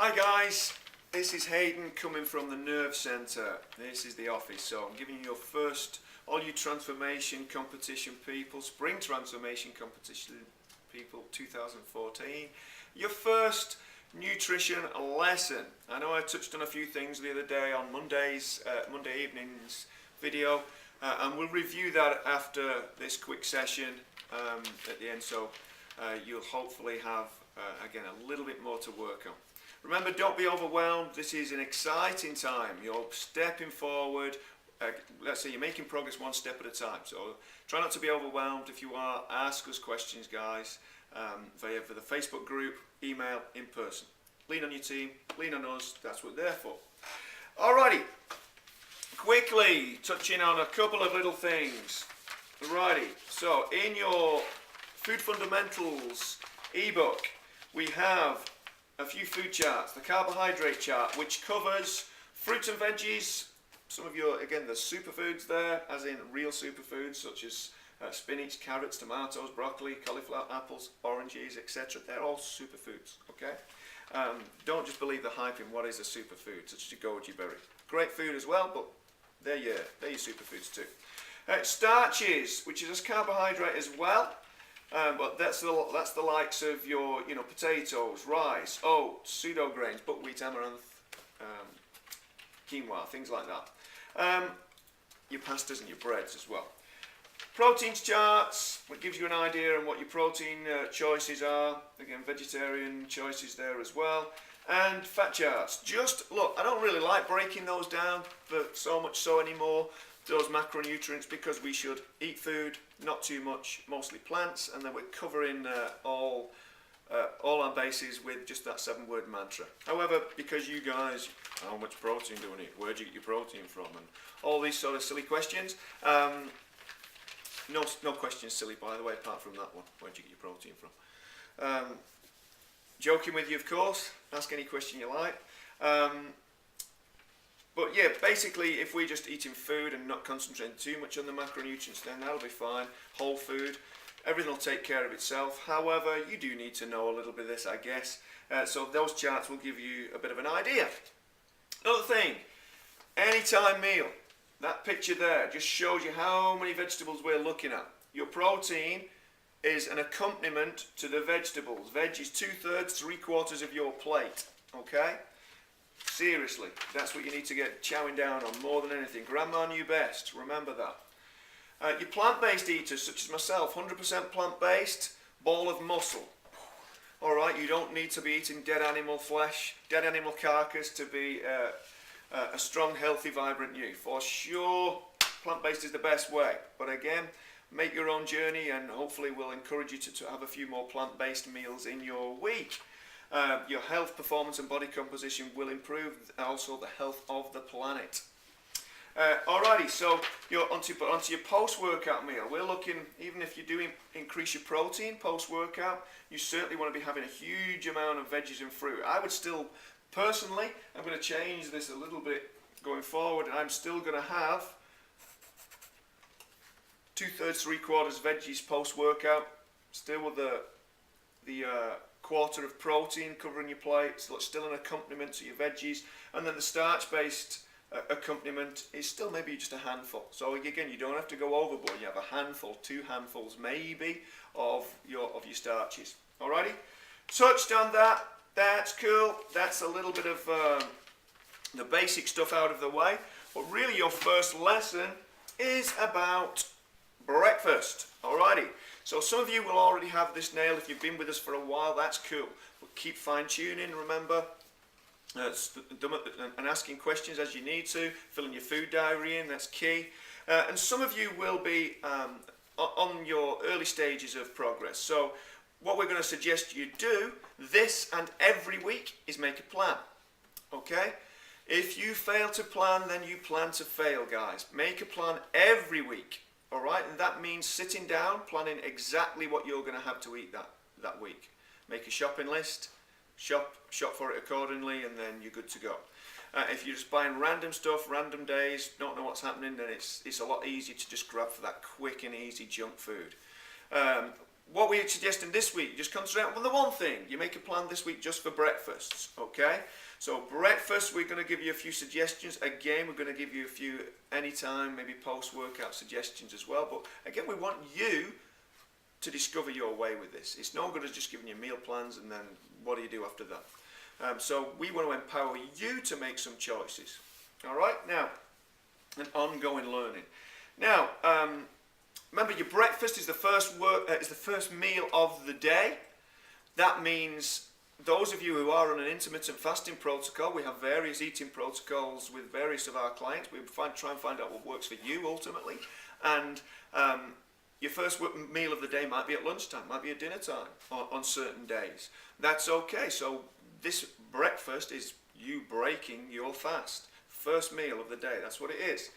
Hi guys, this is Hayden coming from the Nerve Centre. This is the office, so I'm giving you your first, all you transformation competition people, spring transformation competition people 2014, your first nutrition lesson. I know I touched on a few things the other day on Monday evening's video, and we'll review that after this quick session at the end, so you'll hopefully have again a little bit more to work on. Remember, don't be overwhelmed. This is an exciting time. You're stepping forward. Let's say you're making progress one step at a time. So try not to be overwhelmed. If you are, ask us questions, guys, via the Facebook group, email, in person. Lean on your team, lean on us. That's what we're there for. Alrighty. Quickly touching on a couple of little things. Alrighty. So in your Food Fundamentals ebook, we have a few food charts. The carbohydrate chart, which covers fruits and veggies, some of your, again, the superfoods there, as in real superfoods such as spinach, carrots, tomatoes, broccoli, cauliflower, apples, oranges, etc. They're all superfoods, okay? Don't just believe the hype in what is a superfood, such as your goji berry. Great food as well, but they're your superfoods too. Starches, which is a carbohydrate as well. But that's the likes of your, potatoes, rice, oats, pseudo grains, buckwheat, amaranth, quinoa, things like that. Your pastas and your breads as well. Proteins charts, which gives you an idea on what your protein choices are. Again, vegetarian choices there as well. And fat charts. Just look, I don't really like breaking those down for so much so anymore, those macronutrients, because we should eat food, not too much, mostly plants, and then we're covering all our bases with just that 7-word mantra. However, because you guys, how much protein do we need? Where do you get your protein from? And all these sort of silly questions. No questions silly, by the way, apart from that one. Where do you get your protein from? Joking with you, of course. Ask any question you like. But yeah, basically, if we're just eating food and not concentrating too much on the macronutrients, then that'll be fine. Whole food, everything will take care of itself. However, you do need to know a little bit of this, I guess. So those charts will give you a bit of an idea. Another thing, anytime meal. That picture there just shows you how many vegetables we're looking at. Your protein is an accompaniment to the vegetables. Veg is 2/3, 3/4 of your plate. Okay? Seriously, that's what you need to get chowing down on more than anything. Grandma knew best, remember that. Your plant-based eaters, such as myself, 100% plant-based, ball of muscle. Alright, you don't need to be eating dead animal flesh, dead animal carcass to be a strong, healthy, vibrant you. For sure, plant-based is the best way. But again, make your own journey, and hopefully we'll encourage you to have a few more plant-based meals in your week. Your health, performance and body composition will improve, also the health of the planet. Alrighty, so you're onto your post-workout meal. We're looking, even if you do increase your protein post-workout, you certainly want to be having a huge amount of veggies and fruit. I would still, personally, I'm going to change this a little bit going forward, and I'm still going to have 2/3, 3/4 veggies post-workout, still with the quarter of protein covering your plate, so it's still an accompaniment to your veggies, and then the starch-based accompaniment is still maybe just a handful. So again, you don't have to go overboard. You have a handful, 2 handfuls maybe of your starches. Alrighty, touched on that. That's cool. That's a little bit of the basic stuff out of the way. But really, your first lesson is about breakfast. Alrighty. So some of you will already have this nailed. If you've been with us for a while, that's cool. But keep fine-tuning, remember, and asking questions as you need to, filling your food diary in, that's key. And some of you will be on your early stages of progress. So what we're going to suggest you do this and every week is make a plan. Okay? If you fail to plan, then you plan to fail, guys. Make a plan every week. Alright, and that means sitting down, planning exactly what you're going to have to eat that week. Make a shopping list, shop for it accordingly, and then you're good to go. If you're just buying random stuff, random days, don't know what's happening, then it's a lot easier to just grab for that quick and easy junk food. what we're suggesting this week, just concentrate on the one thing. You make a plan this week just for breakfasts, okay? So breakfast, we're going to give you a few suggestions. Again, we're going to give you a few anytime, maybe post-workout suggestions as well. But again, we want you to discover your way with this. It's no good as just giving you meal plans and then what do you do after that? So we want to empower you to make some choices. All right? Now, an ongoing learning. Now, remember, your breakfast is the first meal of the day. That means those of you who are on an intermittent fasting protocol, we have various eating protocols with various of our clients. We try and find out what works for you ultimately. And your first meal of the day might be at lunchtime, might be at dinner time on certain days. That's okay. So this breakfast is you breaking your fast. First meal of the day, that's what it is.